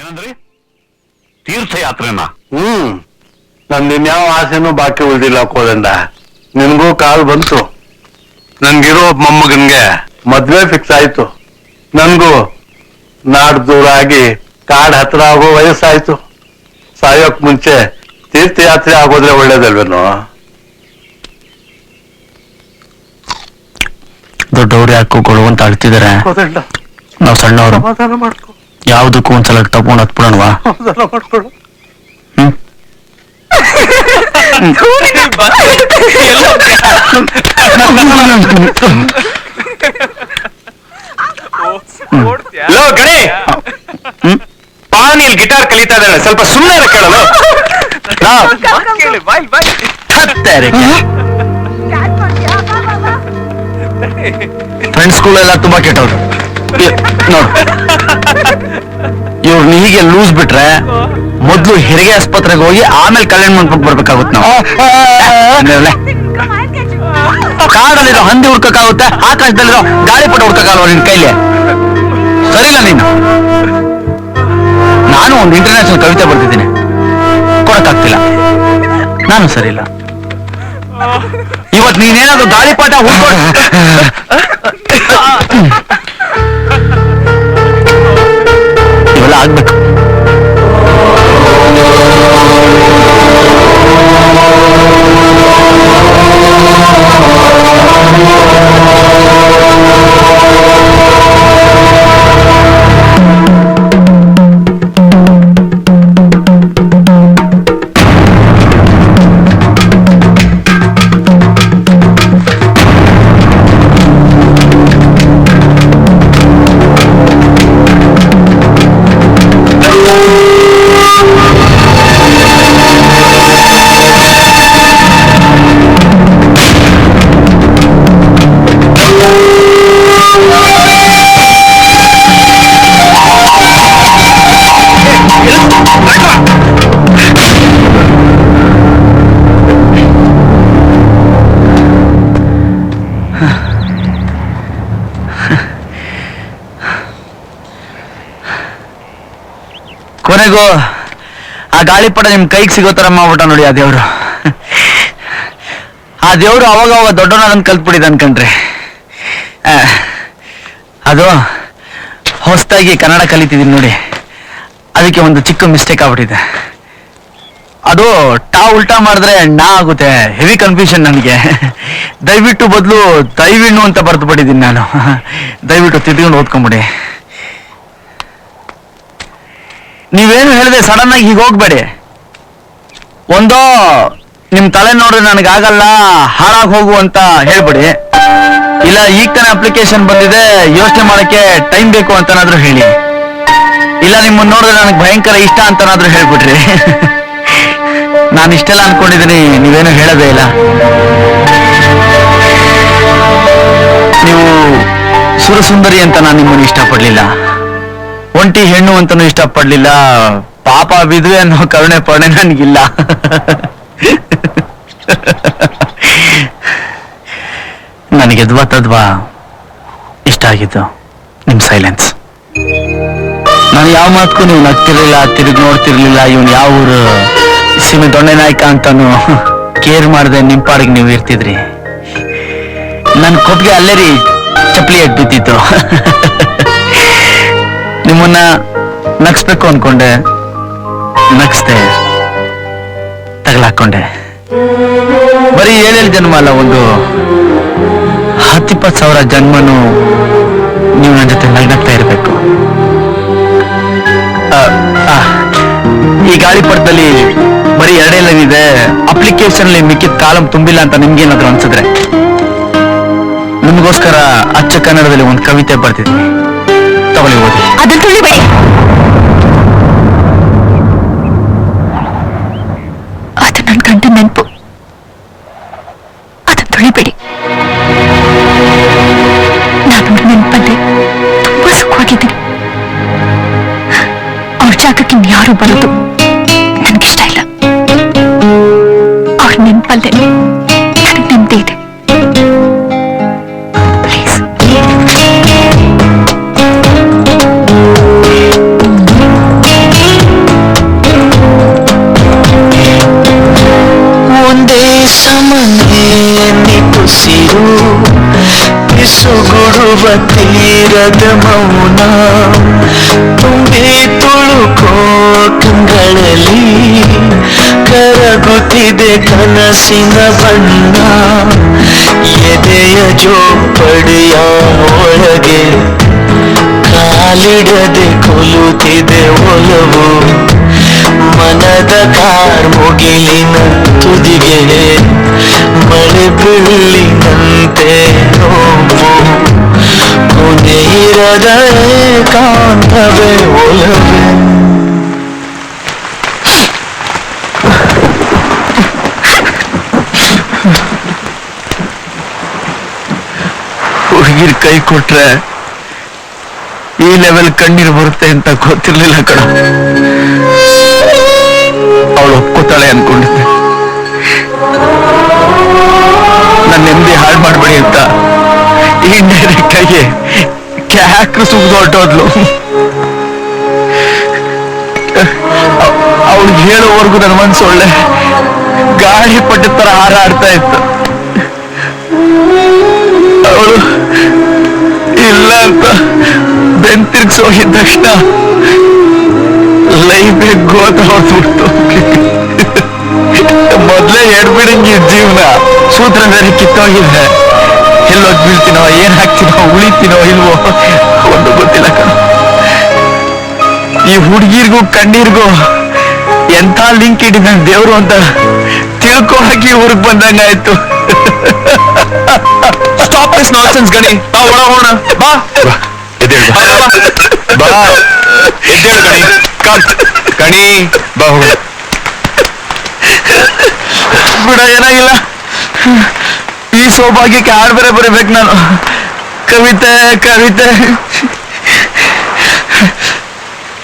ಏನಂದ್ರಿ? ತೀರ್ಥಯಾತ್ರೆನಾ? ನಂದಿನ್ಯಾವ ಆಸೆನೂ ಬಾಕಿ ಉಳಿದಿಲ್ಲ ಕೋದಂಡ. ನಿನ್ಗೂ ಕಾಲ್ ಬಂತು. ನನ್ಗಿರೋ ಮೊಮ್ಮಗನ್ಗೆ ಮದ್ವೆ ಫಿಕ್ಸ್ ಆಯ್ತು. ನನ್ಗೂ ನಾಡ್ ದೂರ ಆಗಿ ಕಾಡ್ ಹತ್ರ ಆಗೋ ವಯಸ್ಸಾಯ್ತು. ಸಾಯೋಕ್ ಮುಂಚೆ ತೀರ್ಥಯಾತ್ರೆ ಆಗೋದ್ರೆ ಒಳ್ಳೇದಲ್ವೇನೋ? ದೊಡ್ಡವ್ರು ಯಾಕೋ ಕೊಡು ಅಂತ ಅಳ್ತಿದಾರೆ. ನಾವ್ ಸಣ್ಣವರು, ಯಾವ್ದಕ್ಕೂ ಒಂದ್ಸಲ ತಗೊಂಡ್ ಹತ್ಬಿಡೋಣವಾ? ಮಾಡ್ಕೊಡು. ಪಾನಿಲ್ ಗಿಟಾರ್ ಕಲಿತಾ ಇದ್ದಾಳೆ, ಸ್ವಲ್ಪ ಸುಮ್ಮನೆ ಕೇಳಲು. ಫ್ರೆಂಡ್ಸ್ ಸ್ಕೂಲೆಲ್ಲ ತುಂಬಾ ಕೆಟ್ಟವ್ರು ನೋಡು. ಇವ್ರನ್ನ ಹೀಗೆ ಲೂಸ್ ಬಿಟ್ರೆ ಮೊದ್ಲು ಹೆರಿಗೆ ಆಸ್ಪತ್ರೆಗೆ ಹೋಗಿ ಆಮೇಲೆ ಕಲ್ಯಾಣ ಮಾಡ್ಬಿಟ್ಟು ಬರ್ಬೇಕಾಗುತ್ತೆ. ನಾವು ಕಾಡಲ್ಲಿರೋ ಹಂದಿ ಹುಡ್ಕಕ್ಕಾಗುತ್ತೆ, ಆಕಾಶದಲ್ಲಿರೋ ಗಾಳಿಪಟ ಹುಡ್ಕಕ್ಕಾಗಲ್ವ ನಿನ್ ಕೈಲಿ? ಸರಿಲ್ಲ ನೀನು. ನಾನು ಒಂದು ಇಂಟರ್ನ್ಯಾಷನಲ್ ಕವಿತೆ ಬರ್ತಿದ್ದೀನಿ, ಕೊಡಕ್ಕಾಗ್ತಿಲ್ಲ. ನಾನು ಸರಿಲ್ಲ. ಇವತ್ತು ನೀನೇನಾದ್ರು ಗಾಳಿಪಟ ಇವೆಲ್ಲ ಆಗ್ಬೇಕು. ಕೊನೆಗೂ ಆ ಗಾಳಿಪಟ ನಿಮ್ ಕೈಗೆ ಸಿಗೋ ತರ ಮಾಡ್ಬಿಟ್ಟ ನೋಡಿ ಆ ದೇವ್ರು. ಆ ದೇವ್ರು ಅವಾಗ ದೊಡ್ಡವನಾದನ್ ಕಲ್ತ್ಬಿಟ್ಟಿದ ಅನ್ಕಂಡ್ರಿ. ಅದು ಹೊಸದಾಗಿ ಕನ್ನಡ ಕಲಿತಿದ್ದೀನಿ ನೋಡಿ, ಅದಕ್ಕೆ ಒಂದು ಚಿಕ್ಕ ಮಿಸ್ಟೇಕ್ ಆಗ್ಬಿಟ್ಟಿದೆ. ಅದು ಟಾ ಉಲ್ಟಾ ಮಾಡಿದ್ರೆ ನಾ ಆಗುತ್ತೆ. ಹೆವಿ ಕನ್ಫ್ಯೂಷನ್ ನನಗೆ. ದಯವಿಟ್ಟು ಬದಲು ದಯವಿಣ್ಣು ಅಂತ ಬರ್ದು ಬಿಟ್ಟಿದ್ದೀನಿ ನಾನು. ದಯವಿಟ್ಟು ತಿದ್ಕೊಂಡು ಓದ್ಕೊಂಬಿಡಿ. ನೀವೇನು ಹೇಳಿದೆ ಸಡನ್ ಆಗಿ ಹೀಗೆ ಹೋಗ್ಬೇಡಿ. ಒಂದೋ ನಿಮ್ ತಲೆ ನೋಡ್ರಿ ನನಗಾಗಲ್ಲ, ಹಾಳಾಗಿ ಹೋಗು ಅಂತ ಹೇಳ್ಬಿಡಿ. ಇಲ್ಲ ಈಗ ತಾನೇ ಅಪ್ಲಿಕೇಶನ್ ಬಂದಿದೆ, ಯೋಚನೆ ಮಾಡಕ್ಕೆ ಟೈಮ್ ಬೇಕು ಅಂತನಾದ್ರೂ ಹೇಳಿ. ಇಲ್ಲ ನಿಮ್ಮನ್ನ ನೋಡಿದ್ರೆ ನನಗೆ ಭಯಂಕರ ಇಷ್ಟ ಅಂತನಾದ್ರೂ ಹೇಳ್ಬಿಡ್ರಿ. ನಾನು ಇಷ್ಟೆಲ್ಲ ಅನ್ಕೊಂಡಿದ್ದೀನಿ, ನೀವೇನು ಹೇಳೋದೇ ಇಲ್ಲ. ನೀವು ಸುರಸುಂದರಿ ಅಂತ ನಾನು ನಿಮ್ಮನ್ನು ಇಷ್ಟಪಡ್ಲಿಲ್ಲ, ಒಂಟಿ ಹೆಣ್ಣು ಅಂತಾನು ಇಷ್ಟಪಡ್ಲಿಲ್ಲ, ಪಾಪ ವಿಧವೆ ಅನ್ನೋ ಕರುಣೆ ಪಡೆ ನನಗಿಲ್ಲ. ನನಗೆ ಎದ್ವಾ ತದ್ವಾ ಇಷ್ಟ ಆಗಿದ್ದು ನಿಮ್ ಸೈಲೆನ್ಸ್. ನಾನು ಯಾವ ಮಾತಕ್ಕೂ ನೀವು ನಗ್ತಿರ್ಲಿಲ್ಲ, ತಿರುಗಿ ನೋಡ್ತಿರ್ಲಿಲ್ಲ. ಇವನ್ ಯಾವ ಊರು ಸೀಮೆ ದೊಣ್ಣೆ ನಾಯಕ ಅಂತಾನು ಕೇರ್ ಮಾಡದೆ ನಿಮ್ ಪಾಡಿಗೆ ನೀವು ಇರ್ತಿದ್ರಿ. ನನ್ ಕೊಪ್ಪಿಗೆ ಅಲ್ಲೇ ರೀ ಚಪ್ಪಲಿ ಎಟ್ ಬಿದ್ದಿತ್ತು. ನಿಮ್ಮನ್ನ ನಗ್ಸ್ಬೇಕು ಅನ್ಕೊಂಡೆ, ನಗ್ಸ್ದೆ, ತಗಲಾಕೊಂಡೆ. ಬರೀ 7 ಜನ್ಮ ಅಲ್ಲ, ಒಂದು 10-20,000 ಜನ್ಮನು ನೀವು ನನ್ನ ಜೊತೆ ನಗ್ನಗ್ತಾ ಇರ್ಬೇಕು. ಈ ಗಾಳಿಪಟದಲ್ಲಿ ಬರೀ 2 ಲೈನ್ ಇದೆ, ಅಪ್ಲಿಕೇಶನ್ ಅಲ್ಲಿ ಮಿಕ್ಕಿದ ಕಾಲಂ ತುಂಬಿಲ್ಲ ಅಂತ ನಿಮ್ಗೇನಾದ್ರು ಅನ್ಸಿದ್ರೆ ನಿಮಗೋಸ್ಕರ ಅಚ್ಚ ಕನ್ನಡದಲ್ಲಿ ಒಂದು ಕವಿತೆ ಬರ್ತಿದ್ದೀನಿ, ತಗೊಳ್ಳಿ ಓದಿ. ಅದನ್ನ ತುಳಿಬೇಡಿ. ಅದು ನನ್ನ ಗಂಡ ನೆನಪು, ಅದನ್ನ ತುಳಿಬೇಡಿ. ನಾನು ನೆನಪಲ್ಲಿ ತುಂಬಾ ಸುಖವಾಗಿದ್ದೀನಿ. ಅವ್ರ ಜಾಗಕ್ಕೆ ಯಾರು ಬರೋದು ನನಗಿಷ್ಟ ಇಲ್ಲ. ಅವ್ರ ನೆನಪಲ್ಲೇ ನನಗೆ ನೆಮ್ಮದಿ ಇದೆ. ಪ್ಲೀಸ್. ತೀರದ ಮೌನ ತುಂಬಿ ತುಳುಕೋ ಕಂಗಳಲ್ಲಿ ಕರಗುತ್ತಿದೆ ಕನಸಿನ ಬಣ್ಣ ಎದೆಯ ಜೋಪಡಿಯ ಒಳಗೆ ಕಾಲಿಡದೆ ಕೊಲುತ್ತಿದೆ ಒಲವು ಮನದ ಕಾರ್ಮುಗಿಲಿನ ತುದಿಗೆ ಮಳೆ ಬೀಳಿನಂತೆ ನೋವು ಕೊನೆಯಿರದ ಏಕಾಂತವೇ ಒಲವೇ ಹುಡುಗಿರ್ ಕೈ ಕೊಟ್ರೆ ಈ ಲೆವೆಲ್ ಕಣ್ಣೀರು ಬರುತ್ತೆ ಅಂತ ಗೊತ್ತಿರ್ಲಿಲ್ಲ ಕಣ. ಅವಳು ಒಪ್ಕೋತಾಳೆ ಅನ್ಕೊಂಡಿದ್ದೆ. ನನ್ನ ನೆಮ್ಮದಿ ಹಾಳು ಮಾಡ್ಬೇಡಿ ಅಂತ ಇಂಡೈರೆಕ್ಟ್ ಆಗಿ ಕ್ಯಾಕ್ರು ಸುಗ್ದು ಹೊರಟೋದ್ಲು. ಅವಳು ಹೇಳೋವರೆಗೂ ನನ್ನ ಮನ್ಸು ಒಳ್ಳೆ ಗಾಳಿ ಪಟ್ಟ ತರ ಹಾರಾಡ್ತಾ ಇತ್ತು. ಅವಳು ಇಲ್ಲ ಅಂತ ಬೆಂತಿರ್ಗ್ಸ್ ಹೋಗಿದ ತಕ್ಷಣ ಲೈಫೇ ಗೋತ ಹೊರಟ್ಬಿಡ್ತು. ಮೊದ್ಲೇ ಎಡ್ಬಿಡಂಗಿ ಜೀವನ ಸೂತ್ರ ಬೇರೆ ಕಿತ್ತೋಗಿದೆ. ಎಲ್ಲೋದ್ ಬೀಳ್ತೀನೋ ಏನ್ ಹಾಕ್ತೀನೋ ಉಳಿತೀನೋ ಇಲ್ವೋ ಒಂದು ಗೊತ್ತಿಲ್ಲ ಕಣ. ಈ ಹುಡುಗಿರ್ಗೂ ಕಣ್ಣೀರ್ಗೂ ಎಂಥ ಲಿಂಕ್ ಇಟ್ಟಿದ್ದ ದೇವ್ರು ಅಂತ ತಿಳ್ಕೊಳಕ್ಕೆ ಊರಿಗೆ ಬಂದಂಗಾಯ್ತು. ಸ್ಟಾಪ್ ದಿಸ್ ನಾನ್ಸೆನ್ಸ್ ಗಣಿ. ಬಾ ಒಳ ಹೋಣ. ಬಾ ಎದ್ದೇಳು ಬಾ ಎದ್ದೇಳು ಗಣಿ. ಗಣಿ ಬಾ ಹೋಗ. ಬಿಡ ಏನಾಗಿಲ್ಲ. ಈ ಸೌಭಾಗ್ಯಕ್ಕೆ ಹಾಡು ಬೇರೆ ಬರೀಬೇಕು ನಾನು. ಕವಿತೆ ಕವಿತೆ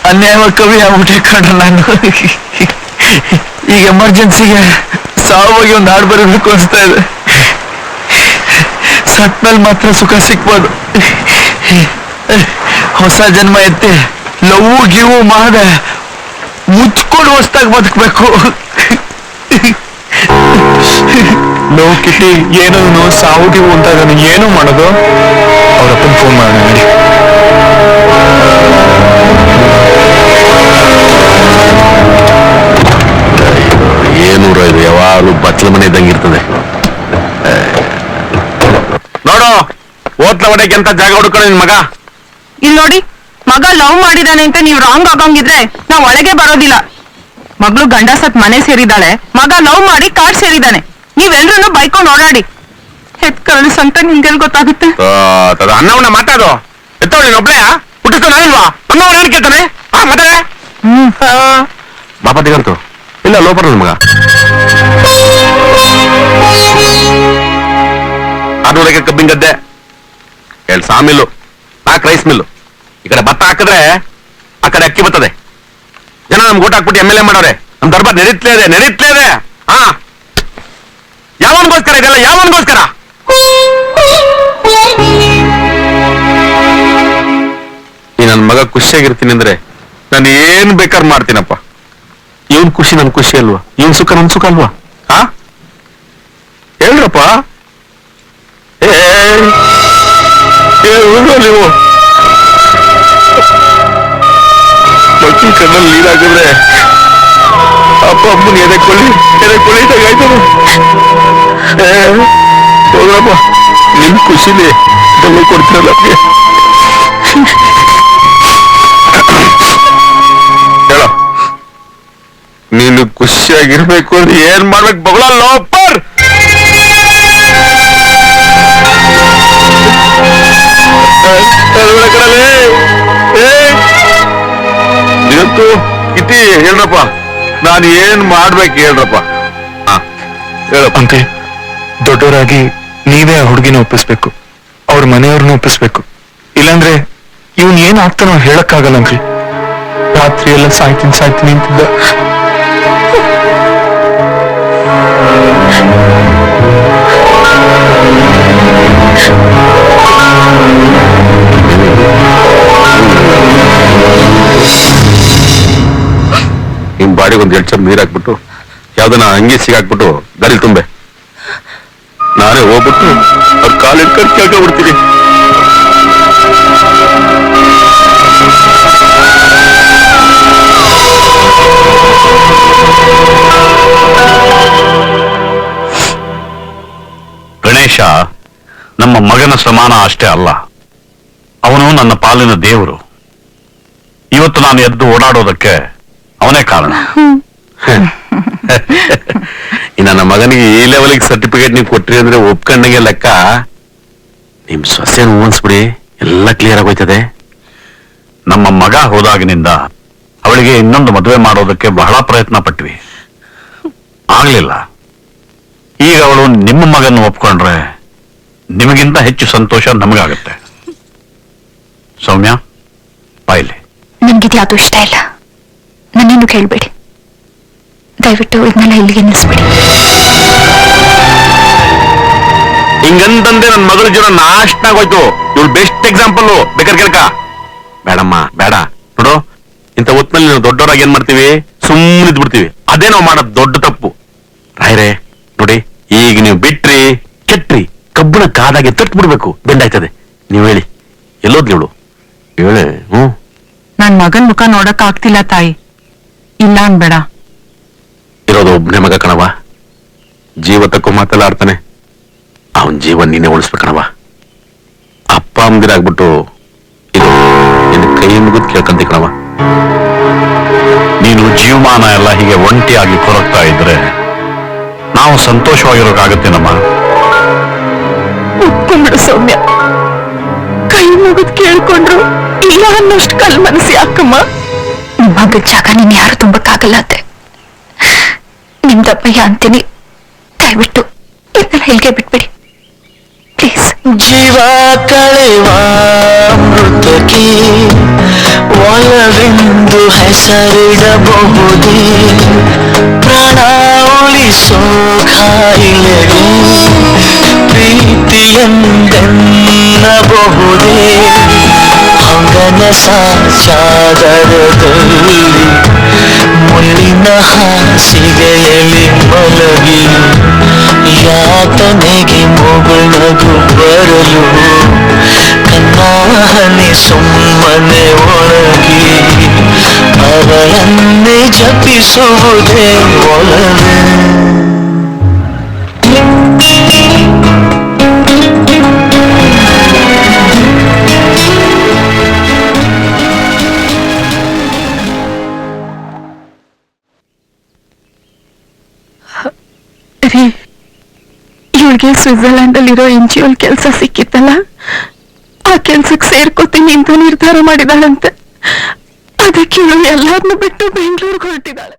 ಅನ್ಯಾಯವಾಗಿ ಕವಿ ಆಗ್ಬಿಟ್ಟೆ ಕಣ ನಾನು. ಈಗ ಎಮರ್ಜೆನ್ಸಿಗೆ ಸಾವಾಗಿ ಒಂದು ಹಾಡು ಬರೀಬೇಕು ಅನಿಸ್ತಾ ಇದೆ. ಸಟ್ಮೇಲೆ ಮಾತ್ರ ಸುಖ ಸಿಕ್ಬೋದು. ಹೊಸ ಜನ್ಮ ಎತ್ತಿ ಲವ್ ಗಿವು ಮಾಡದೆ ಮುಚ್ಕೊಂಡು ಹೊಸ್ದಾಗಿ ಬದುಕಬೇಕು. ನೋ ಕಿಟಿ ಏನೋ ಸಾವು ಗಿವು ಅಂತ ನನಗೆ ಏನು ಮಾಡೋದು. ಅವ್ರಪ್ಪನ ಫೋನ್ ಮಾಡೋಣ ನೋಡಿ. ಏನೂರ ಇದು ಯಾವಾಗಲೂ ಬಚ್ಚಲ ಮನೆ ಇದ್ದಂಗೆ ಇರ್ತದೆ. ನೋಡು ಓದ್ಲ ಹೊಡೆಗೆ ಅಂತ ಜಾಗ ಹುಡ್ಕೊಳ್ಳಿ ನಿನ್ ಮಗ. ಇಲ್ಲಿ ನೋಡಿ, ಮಗ ಲವ್ ಮಾಡಿದಾನೆ ಅಂತ ನೀವು ರಾಂಗ್ ಆಗಂಗಿದ್ರೆ ನಾವ್ ಒಳಗೆ ಬರೋದಿಲ್ಲ. ಮಗಳು ಗಂಡ ಸತ್ ಮನೆ ಸೇರಿದಾಳೆ, ಮಗ ಲವ್ ಮಾಡಿ ಕಾಡ್ ಸೇರಿದಾನೆ. ನೀವೆಲ್ರೂ ಬೈಕೊಂಡು ಓಡಾಡಿ ಹೆತ್ ಕಳಿಸ್ ಅಂತ ನಿಮ್ಗೆಲ್ ಗೊತ್ತಾಗುತ್ತೆ? ಅನ್ನವನ್ನ ಮಾತಾಡು. ಎತ್ತೋ ನೀನ್ ಒಬ್ಳೆ ಹುಟ್ಟಿಸ್ತು ನಾನಿಲ್ವಾ? ಅನ್ನವನ್ನ ಏನ್ ಕೇಳ್ತಾನೆ? ಮಾತಾಡ ಬಾಪತಿಗಂತು ಇಲ್ಲ ಲೋಪರ್ ನನ್ ಮಗ. ಅದರೊಳಗೆ ಕಬ್ಬಿನ ಗದ್ದೆ, 2 ಸಾಮಿಲ್ಲು, 4 ರೈಸ್ ಮಿಲ್ಲು. ಈ ಕಡೆ ಭತ್ತ ಹಾಕಿದ್ರೆ ಆ ಕಡೆ ಅಕ್ಕಿ ಬರ್ತದೆ. ಜನ ನಮ್ಗೆ ಊಟ ಹಾಕ್ಬಿಟ್ಟು MLA ಮಾಡೋರೆ. ನಮ್ ದರ್ಬಾರ್ ನಡೀತ್ಲೇ ಇದೆ. ಹಾ, ಯಾವನ್ಗೋಸ್ಕರ ಇದೆಲ್ಲ? ಯಾವನ್ಗೋಸ್ಕರ? ಈ ನನ್ ಮಗ ಖುಷಿಯಾಗಿರ್ತೀನಿ ಅಂದ್ರೆ ನಾನು ಏನ್ ಬೇಕಾದ್ರೆ ಮಾಡ್ತೀನಪ್ಪ. ಇವನ್ ಖುಷಿ ನನ್ ಖುಷಿ ಅಲ್ವಾ? ಇವನ್ ಸುಖ ನನ್ ಸುಖ ಅಲ್ವಾ? ಹಾ ಹೇಳ್ರಪ್ಪ. ನೀವು ಮಕ್ಕಳ ಕಣ್ಣಲ್ಲಿ ನೀರಾಗಿದ್ರೆ ಅಪ್ಪ ಅಮ್ಮನ ಎದೆಕೊಳ್ಳಿ ಇದ್ದಾಗಾಯ್ತು. ಹೋಗ್ರಪ್ಪ, ನಿಮ್ ಖುಷಿಲಿ ಬೆಲೆ ಕೊಡ್ತೀರಲ್ಲ. ಹೇಳೋ, ನೀನು ಖುಷಿಯಾಗಿರ್ಬೇಕು ಅಂದ್ರೆ ಏನ್ ಮಾಡ್ಬೇಕು? ಬಗಳ ಲೋಪರ್ ಇವತ್ತು ಇತಿ ಹೇಳ್ರಪ್ಪ, ನಾನು ಏನ್ ಮಾಡ್ಬೇಕು ಹೇಳ್ರಪ್ಪ. ಹೇಳಪ್ಪ. ಅಂಕಲ್, ದೊಡ್ಡವರಾಗಿ ನೀವೇ ಆ ಹುಡುಗಿನ ಒಪ್ಪಿಸ್ಬೇಕು, ಅವ್ರ ಮನೆಯವ್ರನ್ನ ಒಪ್ಪಿಸ್ಬೇಕು. ಇಲ್ಲಾಂದ್ರೆ ಇವನ್ ಏನ್ ಆಗ್ತಾನೋ ಹೇಳಕ್ಕಾಗಲ್ಲ ಅಂಕಲ್. ರಾತ್ರಿ ಎಲ್ಲ ಸಾಯ್ತೀನಿ ಅಂತಿದ್ದ. ನಿಮ್ ಬಾಡಿಗೆ ಒಂದ್ 2 ಚಮ್ ನೀರ್ ಹಾಕ್ಬಿಟ್ಟು ಯಾವ್ದನ್ನ ಹಂಗೆ ಸಿಗಾಕ್ಬಿಟ್ಟು ಗಾಡಿ ತುಂಬೆ. ನಾನೇ ಹೋಗ್ಬಿಟ್ಟು ಅವ್ರ ಕಾಲಿಟ್ಕೊಂಡು ಕೇಳ್ಕೊಂಡ್ಬಿಡ್ತೀನಿ. ಗಣೇಶ ನಮ್ಮ ಮಗನ ಸಮಾನ ಅಷ್ಟೇ ಅಲ್ಲ, ಅವನು ನನ್ನ ಪಾಲಿನ ದೇವರು. ಇವತ್ತು ನಾನು ಎದ್ದು ಓಡಾಡೋದಕ್ಕೆ ಅವನೇ ಕಾರಣ. ನನ್ನ ಮಗನಿಗೆ ಈ ಲೆವೆಲ್ಗೆ ಸರ್ಟಿಫಿಕೇಟ್ ನೀವು ಕೊಟ್ರಿ ಅಂದ್ರೆ ಒಪ್ಕೊಂಡಂಗೆ ಲೆಕ್ಕ. ನಿಮ್ ಸೊಸೆನ ಊಹಿಸ್ಬಿಡಿ, ಎಲ್ಲ ಕ್ಲಿಯರ್ ಆಗೋಯ್ತದೆ. ನಮ್ಮ ಮಗ ಹೋದಾಗಿನಿಂದ ಅವಳಿಗೆ ಇನ್ನೊಂದು ಮದುವೆ ಮಾಡೋದಕ್ಕೆ ಬಹಳ ಪ್ರಯತ್ನ ಪಟ್ವಿ, ಆಗ್ಲಿಲ್ಲ. ಈಗ ಅವಳು ನಿಮ್ಮ ಮಗನ್ನು ಒಪ್ಕೊಂಡ್ರೆ ನಿಮಗಿಂತ ಹೆಚ್ಚು ಸಂತೋಷ ನಮಗಾಗುತ್ತೆ. ಸೌಮ್ಯ, ಬಾಯ್ಲಿ. ನನ್ಗಿದ್ಯಾವುದು ಇಷ್ಟ ಇಲ್ಲ. ನನ್ನೇನು ಕೇಳ್ಬೇಡಿ. ದಯವಿಟ್ಟು ಇದನ್ನೆಲ್ಲ ಇಲ್ಲಿಗೆ ನಿಲ್ಲಿಸ್ಬೇಡಿ. ಹಿಂಗಂತಂದೆ ನನ್ನ ಮಗಳ ಜೀವನ ನಾಶನಾಗೋಯ್ತು. ಇವಳು ಬೆಸ್ಟ್ ಎಕ್ಸಾಂಪಲ್. ಬೇಕಾದ್ರೆ ಕೇಳ್ಕ. ಬೇಡಮ್ಮ, ಬೇಡ. ನೋಡು, ಇಂಥ ಹೊತ್ನಲ್ಲಿ ನಾವು ದೊಡ್ಡವರಾಗಿ ಏನ್ ಮಾಡ್ತೀವಿ, ಸುಮ್ಮನೆ ಬಿಡ್ತೀವಿ. ಅದೇ ನಾವು ಮಾಡೋದು ದೊಡ್ಡ ತಪ್ಪು. ರಾಯರೇ ನೋಡಿ, ಈಗ ನೀವು ಬಿಟ್ರಿ ಕೆಟ್ರಿ, ಕಬ್ಬಣ ಕಾದಾಗೆ ತಟ್ಟು ಬಿಡ್ಬೇಕು, ಬೆಂಡಾಯ್ತದೆ. ನೀವ್ ಹೇಳಿ, ಎಲ್ಲೋದ್ಲಿ ಇವಳು? ಹೇಳೆ. ನನ್ ಮಗನ್ ಮುಖ ನೋಡಕ್ ಆಗ್ತಿಲ್ಲ ತಾಯಿ. ಇಲ್ಲ ಅನ್ಬೇಡ. ಇರೋದು ಒಬ್ಬನೇ ಮಗ ಕಣವ, ಜೀವ ತಕ್ಕೋ ಮಾತೆಲ್ಲ ಆಡ್ತಾನೆ. ಅವನ್ ಜೀವ ನೀನೆ ಉಳಿಸ್ಬೇಕಣವ. ಅಪ್ಪ ಅಮ್ಮದಿರಾಗ್ಬಿಟ್ಟು ಇದು ನಿನ್ನ ಕೈ ಮುಗಿದ್ ಕೇಳ್ಕಂತಿ ಕಣವ. ನೀನು ಜೀವಮಾನ ಎಲ್ಲ ಹೀಗೆ ಒಂಟಿಯಾಗಿ ಕೊರಗ್ತಾ ಇದ್ರೆ ನಾವು ಸಂತೋಷವಾಗಿರೋಕಾಗತ್ತೇನಮ್ಮ? ಒಪ್ಕೊಂಡ್ಬಿಡು ಸೌಮ್ಯ. ಕೈ ಮುಗಿದ್ ಕೇಳ್ಕೊಂಡ್ರು ಇಲ್ಲ ಅನ್ನೋಷ್ಟು ಕಲ್ ಮನಸ್ಸು ಯಾಕಮ್ಮ? ನಿಮ್ಮ ಮಗದ ಜಾಗ ನೀನ್ ಯಾರು ತುಂಬಕ್ಕಾಗಲ್ಲ ಅತ್ತೆ. ನಿಮ್ದಪ್ಪಯ್ಯ ಅಂತೀನಿ. ದಯವಿಟ್ಟು ಇದನ್ನೆಲ್ಲ ಇಲ್ಲಿಗೆ ಬಿಟ್ಬಿಡಿ ಪ್ಲೀಸ್. ಜೀವ ಕಳೆವ ಮೃತಕ್ಕೆ ಒಲವೆಂದು ಹೆಸರಿಡಬಹುದೇ, ಪ್ರಾಣ ಉಳಿಸೋ ಕಾಯಿಲೆಗೆ ಪ್ರೀತಿಯೆಂದೆನ್ನಬಹುದೇ, ಅಂಗನ ಸಾಚಾದರದಲ್ಲಿ ಮುಳ್ಳಿನ ಹಾಸಿಗೆಯಲ್ಲಿ ಮಲಗಿ ಯಾತನೆಗೆ ಮುಗುಳಗು ಬರಲು ಕನ್ನಾಹನೆ ಸುಮ್ಮನೆ ಒಳಗಿ ಅವಳನ್ನೇ ಜಪಿಸುವುದೇ ಒಲವೇ. ಇವಳಿಗೆ ಸ್ವಿಟ್ಜರ್ಲ್ಯಾಂಡ್ ಅಲ್ಲಿರೋ NGO ಕೆಲಸ ಸಿಕ್ಕಿತ್ತಲ್ಲ, ಆ ಕೆಲ್ಸಕ್ಕೆ ಸೇರ್ಕೋತೀನಿ ಅಂತ ನಿರ್ಧಾರ ಮಾಡಿದಾಳಂತೆ. ಅದಕ್ಕೆ ಇವಳು ಎಲ್ಲಾರನ್ನೂ ಬಿಟ್ಟು ಬೆಂಗಳೂರಿಗೆ ಹೊರಟಿದ್ದಾಳೆ.